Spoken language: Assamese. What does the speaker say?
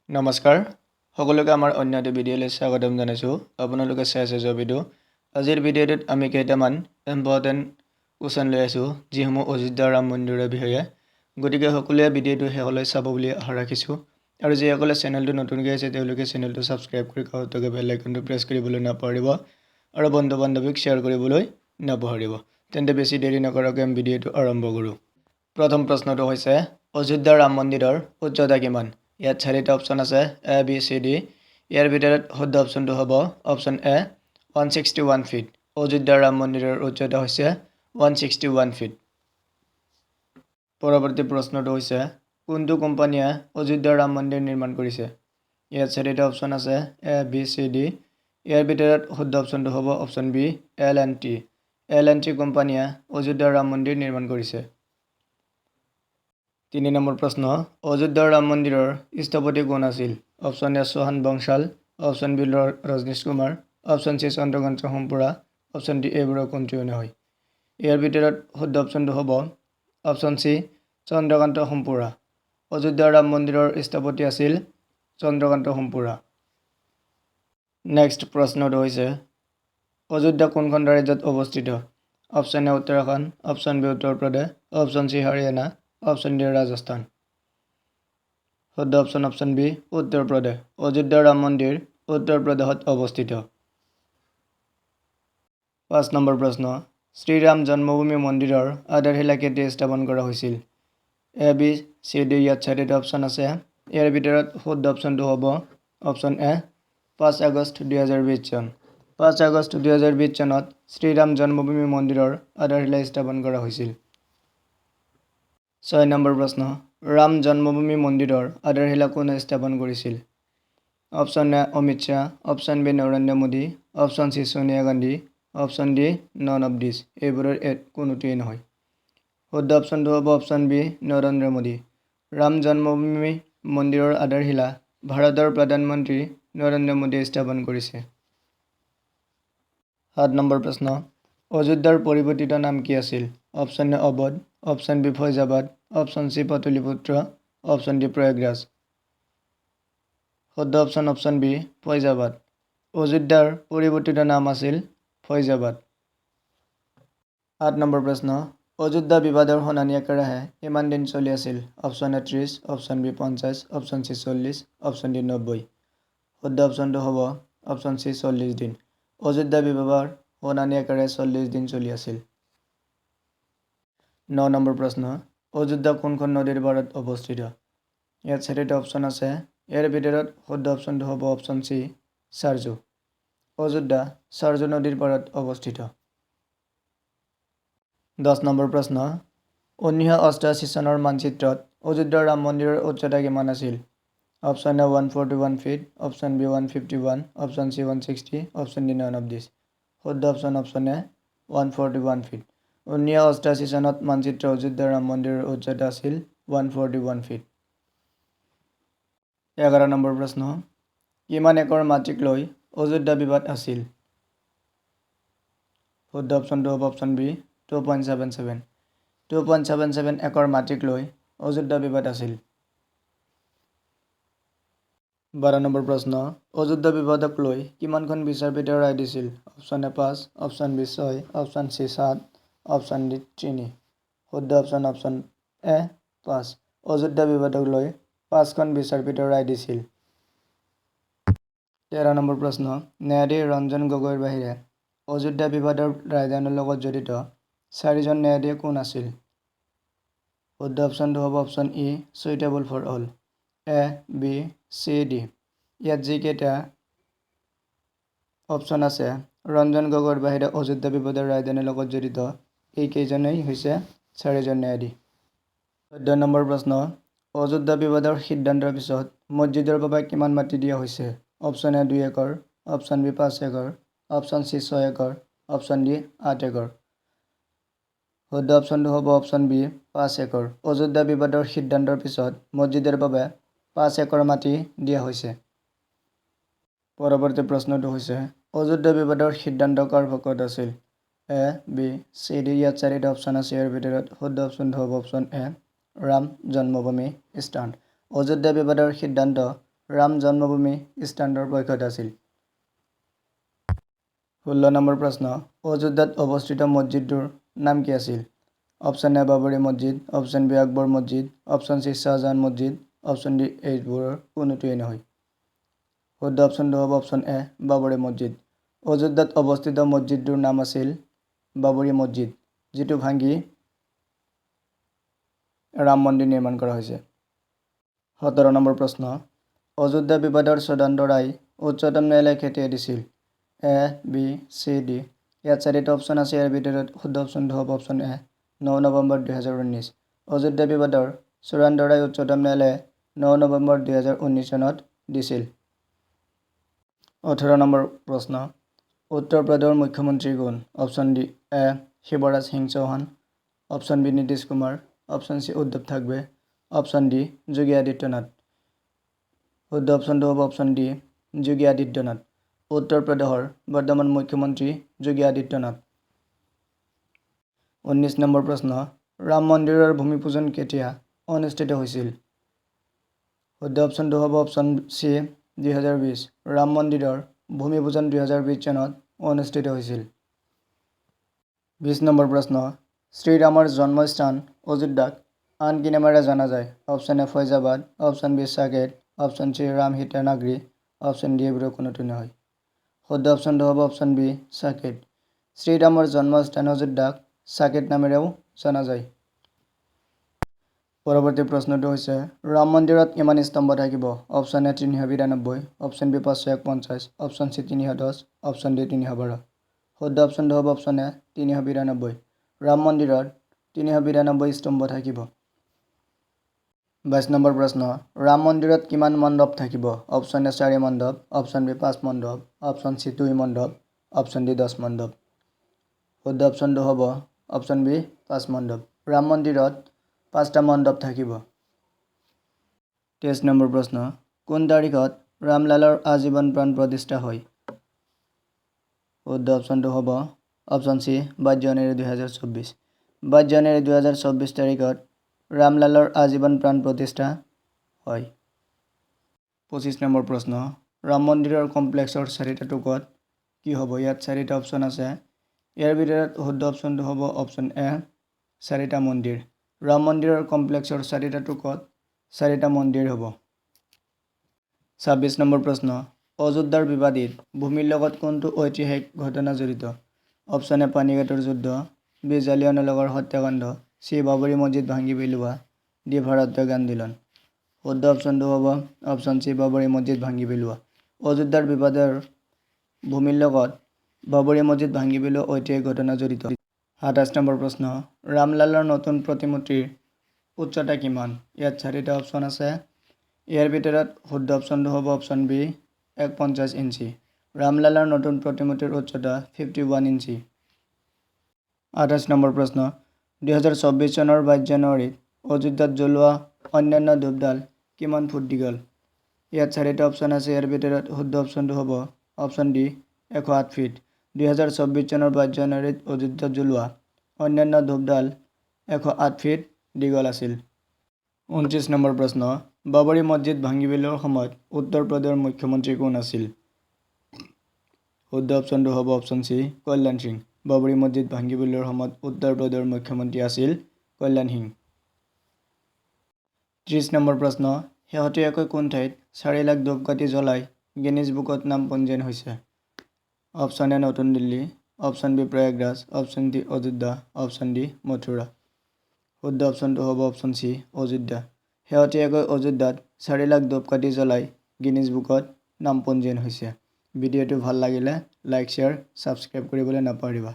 নমস্কাৰ সকলোকে আমাৰ অন্য এটা ভিডিঅ'লৈ স্বাগতম জনাইছোঁ আপোনালোকে চাই আছে জবেdu আজিৰ ভিডিঅ'টোত আমি কেইটামান ইম্পৰ্টেণ্ট কুৱেশ্যন লৈ আছোঁ যিসমূহ অযোধ্যা ৰাম মন্দিৰৰ বিষয়ে গতিকে সকলোৱে ভিডিঅ'টো শেষলৈ চাব বুলি আশা ৰাখিছোঁ আৰু যিসকলে চেনেলটো নতুনকৈ আছে তেওঁলোকে চেনেলটো ছাবস্ক্ৰাইব কৰি কাষতে বেল আইকনটো প্ৰেছ কৰিবলৈ নাপাহৰিব আৰু বন্ধু বান্ধৱীক শ্বেয়াৰ কৰিবলৈ নাপাহৰিব তেন্তে বেছি দেৰি নকৰাকৈ আমি ভিডিঅ'টো আৰম্ভ কৰোঁ প্ৰথম প্ৰশ্নটো হৈছে অযোধ্যা ৰাম মন্দিৰৰ উচ্চতা কিমান ইয়াত চাৰিটা অপশ্যন আছে এ বি চি ডি ইয়াৰ ভিতৰত শুদ্ধ অপশ্যনটো হ'ব option A 161 feet Ayodhya Ram মন্দিৰৰ উচ্চতা হৈছে 161 ফিট পৰৱৰ্তী প্ৰশ্নটো হৈছে কোনটো কোম্পানীয়ে অযোধ্যা ৰাম মন্দিৰ নিৰ্মাণ কৰিছে ইয়াত চাৰিটা অপশ্যন আছে এ বি চি ডি ইয়াৰ ভিতৰত শুদ্ধ অপশ্যনটো হ'ব অপশ্যন বি এল&টি কোম্পানীয়ে অযোধ্যা ৰাম মন্দিৰ নিৰ্মাণ কৰিছে 3 নম্বৰ প্ৰশ্ন অযোধ্যা ৰাম মন্দিৰৰ স্থপতি কোন আছিল option A Sohan Bansal option B Rajnish Kumar option C Chandrakant Sompura option D এইবোৰৰ কোনটোও নহয় ইয়াৰ ভিতৰত শুদ্ধ অপশ্যনটো হ'ব অপশ্যন চি চন্দ্ৰকান্ত সম্পুৰা অযোধ্যা ৰাম মন্দিৰৰ স্থপতি আছিল চন্দ্ৰকান্ত সম্পুৰা নেক্সট প্ৰশ্নটো হৈছে অযোধ্যা কোনখন ৰাজ্যত অৱস্থিত option A Uttarakhand option B Uttar Pradesh option C Haryana option D Rajasthan শুদ্ধ অপশ্যন বি উত্তৰ প্ৰদেশ অযোধ্যা ৰাম মন্দিৰ উত্তৰ প্ৰদেশত অৱস্থিত 5 নম্বৰ প্ৰশ্ন শ্ৰীৰাম জন্মভূমি মন্দিৰৰ আধাৰশিলা কেতিয়া স্থাপন কৰা হৈছিল এ বি চি ডি ইয়াত চাৰিটা অপশ্যন আছে ইয়াৰ ভিতৰত শুদ্ধ অপশ্যনটো হ'ব অপশ্যন এ 5 আগষ্ট 2020 চন 5 আগষ্ট 2020 চনত শ্ৰীৰাম জন্মভূমি মন্দিৰৰ আধাৰশিলা স্থাপন কৰা হৈছিল 6 নম্বৰ প্ৰশ্ন ৰাম জন্মভূমি মন্দিৰৰ আধাৰশিলা কোনে স্থাপন কৰিছিল option A Amit Shah option B Narendra Modi option C Sonia Gandhi option D none of this এইবোৰৰ কোনোটোৱেই নহয় শুদ্ধ অপশ্যনটো হ'ব অপশ্যন বি নৰেন্দ্ৰ মোদী ৰাম জন্মভূমি মন্দিৰৰ আধাৰশিলা ভাৰতৰ প্ৰধানমন্ত্ৰী নৰেন্দ্ৰ মোদীয়ে স্থাপন কৰিছে 7 নম্বৰ প্ৰশ্ন অযোধ্যাৰ পৰিৱৰ্তিত নাম কি আছিল option A Awadh option B Faizabad option C Pataliputra option D Prayagraj শুদ্ধ অপশ্যন বি ফৈজাবাদ অযোধ্যাৰ পৰিৱৰ্তিত নাম আছিল ফৈজাবাদ 8 নম্বৰ প্ৰশ্ন অযোধ্যা বিবাদৰ শুনানি একেৰাহে কিমান দিন চলি আছিল option A 30 option B 50 option C 40 option D 90 শুদ্ধ অপশ্যনটো হ'ব অপশ্যন চি 40 দিন অযোধ্যা বিবাদৰ শুনানি একেৰাহে 40 দিন চলি আছিল 9 নম্বৰ প্ৰশ্ন অযোধ্যা কোনখন নদীৰ পাৰত অৱস্থিত ইয়াত চাৰিটা অপশ্যন আছে ইয়াৰ ভিতৰত শুদ্ধ অপশ্যনটো হ'ব অপশ্যন চি চাৰজু অযোধ্যা চাৰজু নদীৰ পাৰত অৱস্থিত 10 নম্বৰ প্ৰশ্ন 1988 চনৰ মানচিত্ৰত অযোধ্যা ৰাম মন্দিৰৰ উচ্চতা কিমান আছিল option A 141 feet option B 151 option C 160 option D none of this শুদ্ধ অপশ্যন এ 141 ফিট 1988 চনত মানচিত্ৰ অযোধ্যা ৰাম মন্দিৰৰ উচ্চতা আছিল 141 ফিট 11 নম্বৰ প্ৰশ্ন কিমান একৰ মাটিক লৈ অযোধ্যা বিবাদ আছিল শুদ্ধ অপশ্যনটো হ'ব অপশ্যন বি 2.77 একৰ মাটিক লৈ অযোধ্যা বিবাদ আছিল 12 নম্বৰ প্ৰশ্ন অযোধ্যা বিবাদক লৈ কিমানখন বিচাৰপীঠে ৰায় দিছিল option A 5 option B 6 option C 7 option D 3 শুদ্ধ অপশ্যন এ 5 অযোধ্যা বিবাদক লৈ 5খন বিচাৰপীঠে ৰায় দিছিল 13 নম্বৰ প্ৰশ্ন ন্যায়াধীশ ৰঞ্জন গগৈৰ বাহিৰে অযোধ্যা বিবাদৰ ৰায়দানৰ লগত জড়িত 4জন ন্যায়াধীশ কোন আছিল শুদ্ধ অপশ্যনটো হ'ব option E suitable for all A B C D ইয়াত যিকেইটা অপশ্যন আছে ৰঞ্জন গগৈৰ বাহিৰে অযোধ্যা বিবাদৰ ৰায়দানৰ লগত জড়িত এইকেইজনেই হৈছে 4জন ন্যায়াধীশ 14 নম্বৰ প্ৰশ্ন অযোধ্যা বিবাদৰ সিদ্ধান্তৰ পিছত মছজিদৰ বাবে কিমান মাটি দিয়া হৈছে অপশ্যন এ 2 একৰ অপশ্যন বি 5 একৰ অপশ্যন চি 6 একৰ অপশ্যন ডি 8 একৰ শুদ্ধ অপশ্যনটো হ'ব অপশ্যন বি 5 একৰ অযোধ্যা বিবাদৰ সিদ্ধান্তৰ পিছত মছজিদৰ বাবে 5 একৰ মাটি দিয়া হৈছে পৰৱৰ্তী প্ৰশ্নটো হৈছে অযোধ্যা বিবাদৰ সিদ্ধান্ত কাৰ পক্ষত আছিল এ বি চি ডি ইয়াত চাৰিটা অপশ্যন আছে ইয়াৰ ভিতৰত শুদ্ধ অপশ্যনটো হ'ব অপশ্যন এ ৰাম জন্মভূমি স্থান অযোধ্যা বিবাদৰ সিদ্ধান্ত ৰাম জন্মভূমি স্থানৰ পক্ষত আছিল? 16 নম্বৰ প্ৰশ্ন অযোধ্যাত অৱস্থিত মছজিদটোৰ নাম কি আছিল? অপশ্যন এ বাবৰি মছজিদ, অপশ্যন বি আকবৰ মছজিদ, অপশ্যন চি শাহজাহান মছজিদ, অপশ্যন ডি এইবোৰৰ কোনোটোৱেই নহয়। শুদ্ধ অপশ্যনটো হ'ব অপশ্যন এ বাবৰি মছজিদ। অযোধ্যাত অৱস্থিত মছজিদটোৰ নাম আছিল বাবৰি মছজিদ, যিটো ভাঙি ৰাম মন্দিৰ নিৰ্মাণ কৰা হৈছে। 17 নম্বৰ প্ৰশ্ন অযোধ্যা বিবাদৰ চূড়ান্ত ৰায় উচ্চতম ন্যায়ালয়ে কেতিয়া দিছিল? এ, বি, চি, ডি। ইয়াত 4টা অপশ্যন আছে। ইয়াৰ ভিতৰত শুদ্ধ অপশ্যনটো হ'ব অপশ্যন এ 9 নৱেম্বৰ 2019। অযোধ্যা বিবাদৰ চূড়ান্ত ৰায় উচ্চতম ন্যায়ালয়ে 9 নৱেম্বৰ 2019 চনত দিছিল। 18 নম্বৰ প্ৰশ্ন উত্তৰ প্ৰদেশৰ মুখ্যমন্ত্ৰী কোন? Option D A Shivraj Singh Chouhan, option B Nitish Kumar, option C Uddhav Thackeray, option D Yogi Adityanath. শুদ্ধ অপশ্যনটো হ'ব অপশ্যন ডি যোগী আদিত্যনাথ। উত্তৰ প্ৰদেশৰ বৰ্তমান মুখ্যমন্ত্ৰী যোগী আদিত্যনাথ। 19 নম্বৰ প্ৰশ্ন ৰাম মন্দিৰৰ ভূমি পূজন কেতিয়া অনুষ্ঠিত হৈছিল? শুদ্ধ অপশ্যনটো হ'ব অপশ্যন চি 2020। ৰাম মন্দিৰৰ ভূমি পূজন 2020 চনত অনুষ্ঠিত হৈছিল। 20 নম্বৰ প্ৰশ্ন শ্ৰীৰামৰ জন্মস্থান অযোধ্যাক আন কি নামেৰে জনা যায়? Option A Faizabad, option B Saket, option C Ram Sita Nagari, option D এইবোৰৰ কোনোটো নহয়। শুদ্ধ অপশ্যনটো হ'ব অপশ্যন বি সাকেত। শ্ৰীৰামৰ জন্মস্থান অযোধ্যাক সাকেত নামেৰেও জনা যায়। পৰৱৰ্তী প্ৰশ্নটো হৈছে ৰাম মন্দিৰত কিমান স্তম্ভ থাকিব? Option A 392, option B 551, option C 310, option D 312। শুদ্ধ অপশ্যনটো হ'ব অপশ্যন এ 392। ৰাম মন্দিৰত 392 স্তম্ভ থাকিব। 22 নম্বৰ প্ৰশ্ন ৰাম মন্দিৰত কিমান মণ্ডপ থাকিব? অপশ্যন এ 4 মণ্ডপ, অপশ্যন বি 5 মণ্ডপ, অপশ্যন চি 2 মণ্ডপ, অপশ্যন ডি 10 মণ্ডপ। শুদ্ধ অপশ্যনটো হ'ব অপশ্যন বি 5 মণ্ডপ। ৰাম মন্দিৰত 5টা মণ্ডপ থাকিব। 23 নম্বৰ প্ৰশ্ন কোন তাৰিখত ৰামলালৰ আজীৱন প্ৰাণ প্ৰতিষ্ঠা হয়? শুদ্ধ অপশ্যনটো হ'ব অপশ্যন চি 22 জানুৱাৰী 2024। 22 জানুৱাৰী 2024 তাৰিখত ৰামলালৰ আজীৱন প্ৰাণ প্ৰতিষ্ঠা হয়। 25 নম্বৰ প্ৰশ্ন ৰাম মন্দিৰৰ কমপ্লেক্সৰ 4টা টুকুৰত কি হ'ব? ইয়াত 4টা অপশ্যন আছে। ইয়াৰ ভিতৰত শুদ্ধ অপশ্যনটো হ'ব অপশ্যন এ 4টা মন্দিৰ। ৰাম মন্দিৰৰ কমপ্লেক্সৰ 4টা টুকুৰত 4টা মন্দিৰ হ'ব। 26 নম্বৰ প্ৰশ্ন অযোধ্যাৰ বিবাদিত ভূমিৰ লগত কোনটো ঐতিহাসিক ঘটনা জড়িত? অপশ্যন এ পানীঘাটৰ যুদ্ধ, বি জালিয়ানৱালাবাগৰ হত্যাকাণ্ড, চি বাবৰি মছজিদ ভাঙি পেলোৱা, ডি ভাৰত্যাগ আন্দোলন। শুদ্ধ অপশ্যনটো হ'ব অপশ্যন চি বাবৰি মছজিদ ভাঙি পেলোৱা। অযোধ্যাৰ বিবাদৰ ভূমিৰ লগত বাবৰি মছজিদ ভাঙি পেলোৱা ঐতিহাসিক ঘটনা জড়িত। 27 নম্বৰ প্ৰশ্ন ৰামলালৰ নতুন প্ৰতিমূৰ্তিৰ উচ্চতা কিমান? ইয়াত 4টা অপশ্যন আছে। ইয়াৰ ভিতৰত শুদ্ধ অপশ্যনটো হ'ব অপশ্যন বি 51 ইঞ্চি। ৰামলালৰ নতুন প্ৰতিমূৰ্তিৰ উচ্চতা 51 ইঞ্চি। 28 নম্বৰ প্ৰশ্ন 2024 চনৰ 22 জানুৱাৰীত অযোধ্যাত জ্বলোৱা অন্যান্য ধূপডাল কিমান ফুট দীঘল? ইয়াত 4টা অপশ্যন আছে। ইয়াৰ ভিতৰত শুদ্ধ অপশ্যনটো হ'ব অপশ্যন ডি 108 ফিট। 2024 চনৰ 22 জানুৱাৰীত অযোধ্যাত জ্বলোৱা অন্যান্য ধূপডাল 108 ফিট দীঘল আছিল। 29 নম্বৰ প্ৰশ্ন বাবৰি মছজিদ ভাঙি পেলোৱাৰ সময়ত উত্তৰ প্ৰদেশৰ মুখ্যমন্ত্ৰী কোন আছিল? শুদ্ধ অপশ্যনটো হ'ব অপশ্যন চি কল্যাণ সিং। বাবৰি মছজিদ ভাঙি পেলোৱাৰ সময়ত উত্তৰ প্ৰদেশৰ মুখ্যমন্ত্ৰী আছিল কল্যাণ সিং। 30 নম্বৰ প্ৰশ্ন শেহতীয়াকৈ কোন ঠাইত 4 লাখ ধূপকাঠি জ্বলাই গিনিজ বুকত নাম পঞ্জীয়ন হৈছে? অপশ্যন এ নতুন Delhi, option B Prayagraj, option D Ayodhya, option D Mathura. শুদ্ধ অপশ্যনটো হ'ব অপশ্যন চি অযোধ্যা। শেহতীয়াকৈ অযোধ্যাত 4 লাখ ধূপকাঠি জ্বলাই গিনিজ বুকত নাম পঞ্জীয়ন হৈছে। ভিডিঅ'টো ভাল লাগিলে লাইক, শ্বেয়াৰ, ছাবস্ক্ৰাইব কৰিবলৈ নাপাহৰিবা।